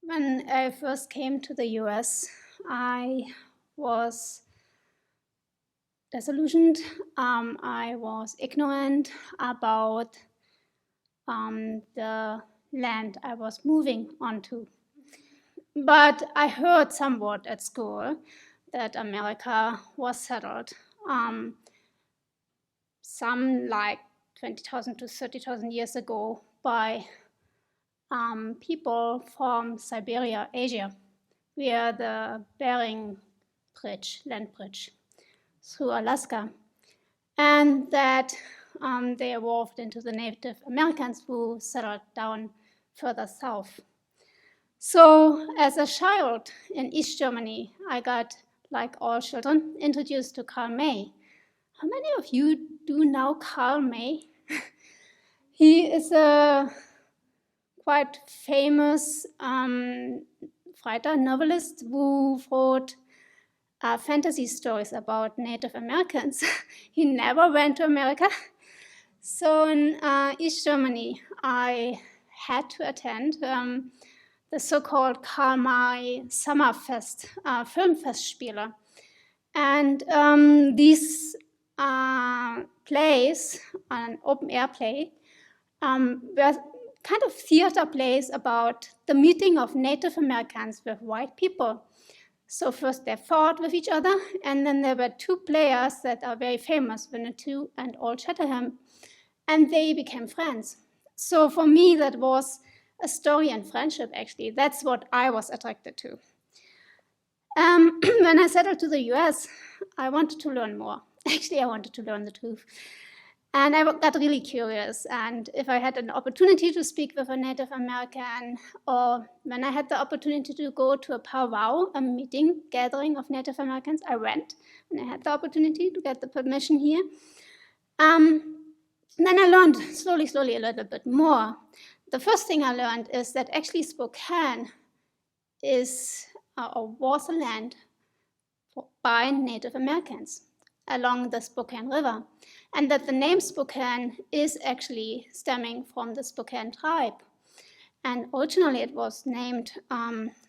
When I first came to the US, I was disillusioned. I was ignorant about the land I was moving onto. But I heard somewhat at school that America was settled. Some like 20,000 to 30,000 years ago by people from Siberia, Asia, via the Bering Bridge, land bridge, through Alaska. And that they evolved into the Native Americans who settled down further south. So as a child in East Germany, I got, like all children, introduced to Karl May. How many of you do know Karl May? He is a quite famous writer, novelist who wrote fantasy stories about Native Americans. He never went to America. So in East Germany, I had to attend the so-called Karl May Sommerfest, Filmfestspiele. And these plays, an open-air play, were kind of theater plays about the meeting of Native Americans with white people. So first they fought with each other, and then there were two players that are very famous, Winnetou and Old Shatterham, and they became friends. So for me, that was a story and friendship, actually. That's what I was attracted to. When I settled to the US, I wanted to learn more. Actually, I wanted to learn the truth. And I got really curious. And if I had an opportunity to speak with a Native American, or when I had the opportunity to go to a powwow, a meeting, gathering of Native Americans, I went. And I had the opportunity to get the permission here. Then I learned slowly a little bit more. The first thing I learned is that actually Spokane is or was a land by Native Americans along the Spokane River, and that the name Spokane is actually stemming from the Spokane tribe. And originally it was named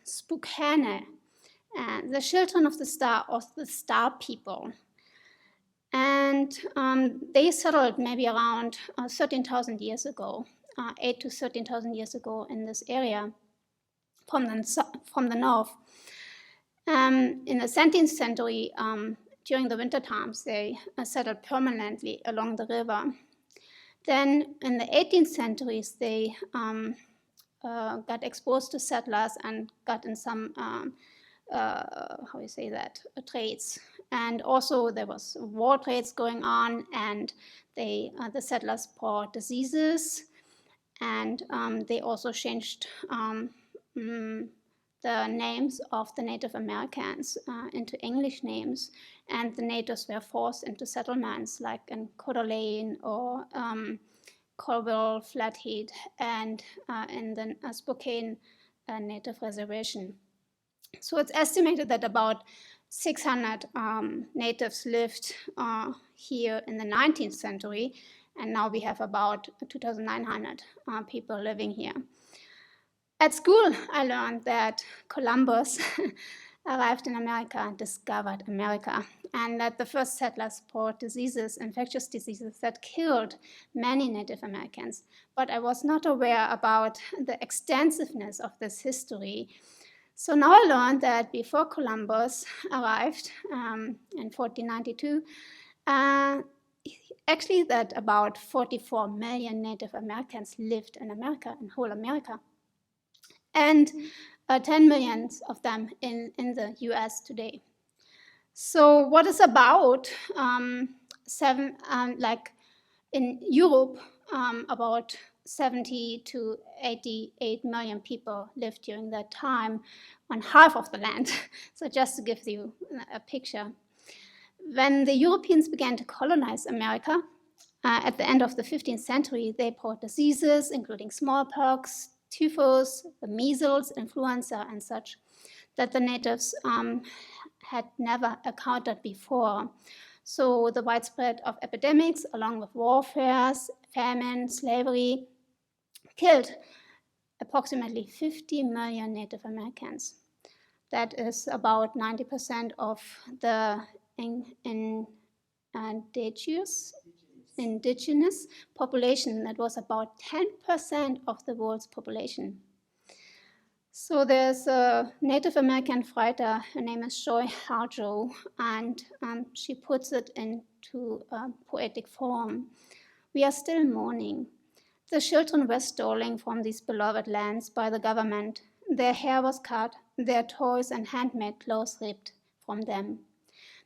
Spokane, the children of the star, or the star people. And they settled maybe around 13,000 years ago, 8 to 13,000 years ago in this area from the north. In the 17th century, during the winter times, they settled permanently along the river. Then in the 18th centuries, they got exposed to settlers and got in some, trades. And also there was war trades going on, and the settlers brought diseases, and they also changed the names of the Native Americans into English names, and the natives were forced into settlements like in Coeur d'Alene or Colville, Flathead, and in the Spokane Native Reservation. So it's estimated that about 600 natives lived here in the 19th century, and now we have about 2,900 people living here. At school, I learned that Columbus arrived in America and discovered America, and that the first settlers brought diseases, infectious diseases that killed many Native Americans. But I was not aware about the extensiveness of this history. So now I learned that before Columbus arrived in 1492, actually that about 44 million Native Americans lived in America, in whole America. And 10 million of them in the US today. So what is about like in Europe, about 70 to 88 million people lived during that time on half of the land. So just to give you a picture. When the Europeans began to colonize America at the end of the 15th century, they brought diseases, including smallpox, typhus, the measles, influenza, and such, that the natives had never encountered before. So the widespread of epidemics, along with warfares, famine, slavery, killed approximately 50 million Native Americans. That is about 90% of the indigenous population. That was about 10% of the world's population. So there's a Native American writer, her name is Joy Harjo, and she puts it into poetic form. We are still mourning. The children were stolen from these beloved lands by the government. Their hair was cut, their toys and handmade clothes ripped from them.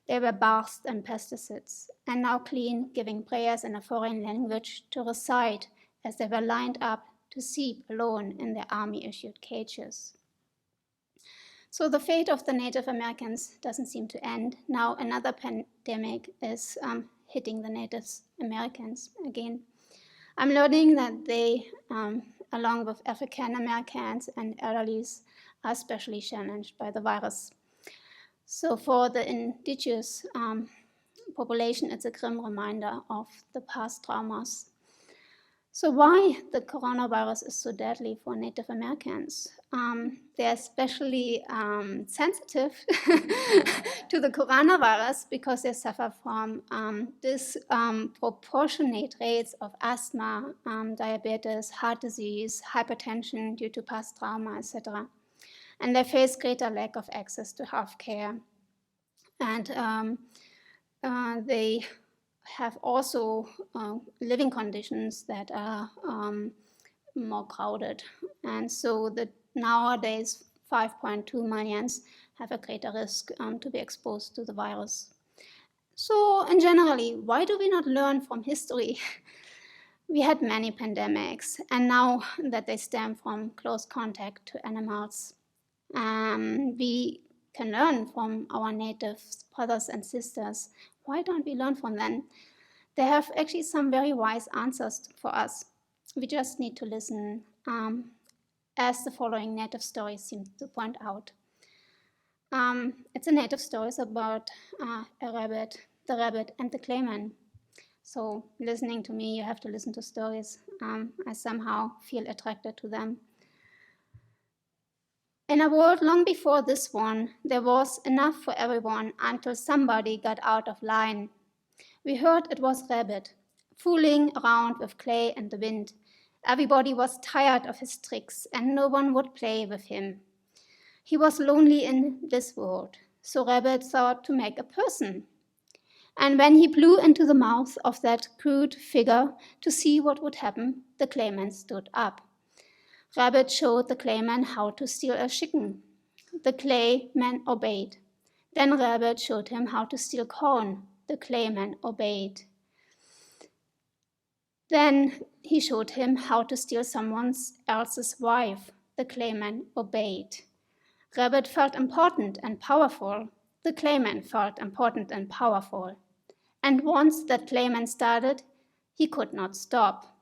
They were bathed in pesticides, and now clean, giving prayers in a foreign language to recite as they were lined up to sleep alone in their army-issued cages. So the fate of the Native Americans doesn't seem to end. Now another pandemic is hitting the Native Americans again. I'm learning that they, along with African Americans and elderlies, are especially challenged by the virus. So for the indigenous population, it's a grim reminder of the past traumas. So why the coronavirus is so deadly for Native Americans? They're especially sensitive to the coronavirus because they suffer from disproportionate rates of asthma, diabetes, heart disease, hypertension due to past trauma, etc. And they face greater lack of access to health care. And they have also living conditions that are more crowded. And so nowadays 5.2 million have a greater risk to be exposed to the virus. So in generally, why do we not learn from history? We had many pandemics, and now that they stem from close contact to animals, we can learn from our native brothers and sisters. Why don't we learn from them? They have actually some very wise answers for us. We just need to listen, as the following native story seems to point out. It's a native story about a rabbit, the rabbit and the clayman. So listening to me, you have to listen to stories. I somehow feel attracted to them. In a world long before this one, there was enough for everyone until somebody got out of line. We heard it was rabbit, fooling around with clay and the wind. Everybody was tired of his tricks and no one would play with him. He was lonely in this world, so rabbit thought to make a person. And when he blew into the mouth of that crude figure to see what would happen, the clayman stood up. Rabbit showed the clayman how to steal a chicken. The clayman obeyed. Then Rabbit showed him how to steal corn. The clayman obeyed. Then he showed him how to steal someone else's wife. The clayman obeyed. Rabbit felt important and powerful. The clayman felt important and powerful. And once that clayman started, he could not stop.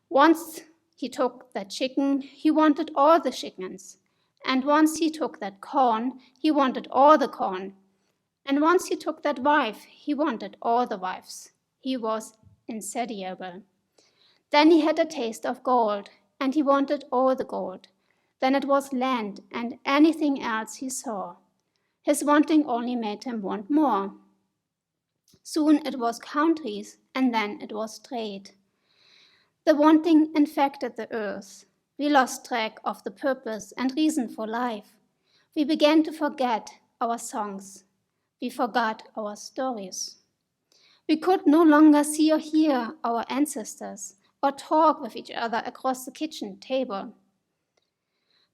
Once he took that chicken, he wanted all the chickens. And once he took that corn, he wanted all the corn. And once he took that wife, he wanted all the wives. He was insatiable. Then he had a taste of gold, and he wanted all the gold. Then it was land and anything else he saw. His wanting only made him want more. Soon it was countries, and then it was trade. The wanting infected the earth. We lost track of the purpose and reason for life. We began to forget our songs. We forgot our stories. We could no longer see or hear our ancestors or talk with each other across the kitchen table.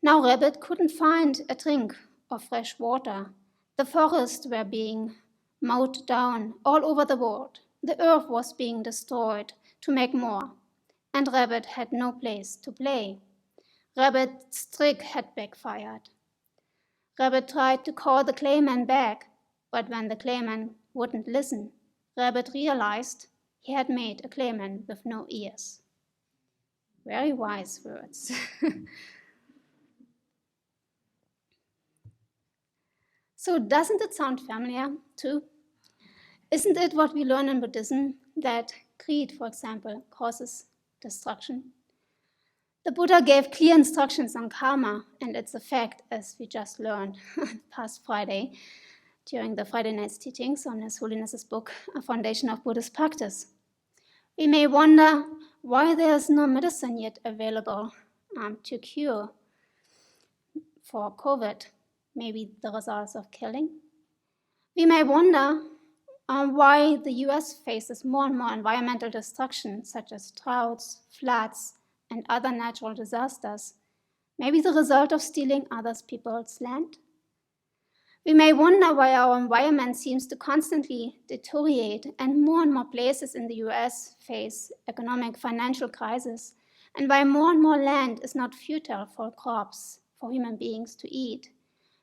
Now Rabbit couldn't find a drink or fresh water. The forests were being mowed down all over the world. The earth was being destroyed to make more. And Rabbit had no place to play. Rabbit's trick had backfired. Rabbit tried to call the clayman back, but when the clayman wouldn't listen, Rabbit realized he had made a clayman with no ears. Very wise words. So doesn't it sound familiar too? Isn't it what we learn in Buddhism, that greed, for example, causes destruction? The Buddha gave clear instructions on karma and its effect, as we just learned past Friday during the Friday night's teachings on His Holiness's book, A Foundation of Buddhist Practice. We may wonder why there is no medicine yet available to cure for COVID, maybe the results of killing. We may wonder why the US faces more and more environmental destruction, such as droughts, floods, and other natural disasters, maybe the result of stealing other people's land. We may wonder why our environment seems to constantly deteriorate and more places in the US face economic financial crisis, and why more and more land is not fertile for crops for human beings to eat.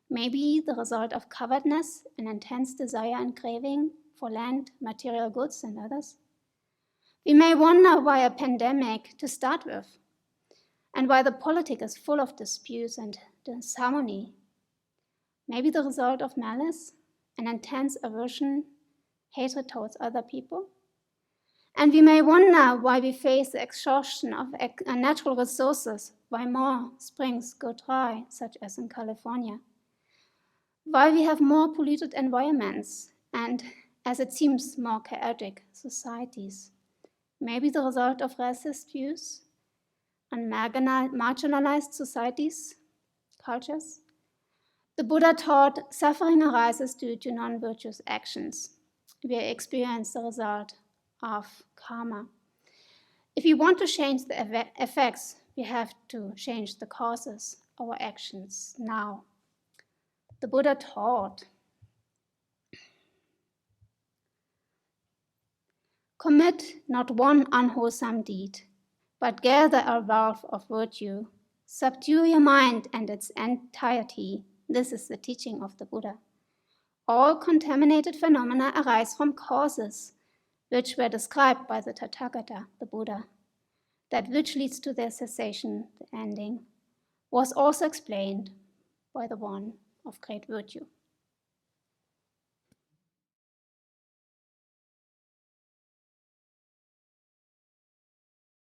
Maybe the result of covetousness and intense desire and craving for land, material goods, and others. We may wonder why a pandemic to start with, and why the politics is full of disputes and disharmony. Maybe the result of malice, an intense aversion, hatred towards other people. And we may wonder why we face the exhaustion of natural resources, why more springs go dry, such as in California. Why we have more polluted environments and, as it seems, more chaotic societies. Maybe the result of racist views on marginalized societies, cultures. The Buddha taught suffering arises due to non-virtuous actions. We experience the result of karma. If we want to change the effects, we have to change the causes, our actions now. The Buddha taught, commit not one unwholesome deed, but gather a wealth of virtue. Subdue your mind and its entirety. This is the teaching of the Buddha. All contaminated phenomena arise from causes, which were described by the Tathagata, the Buddha. That which leads to their cessation, the ending, was also explained by the one of great virtue.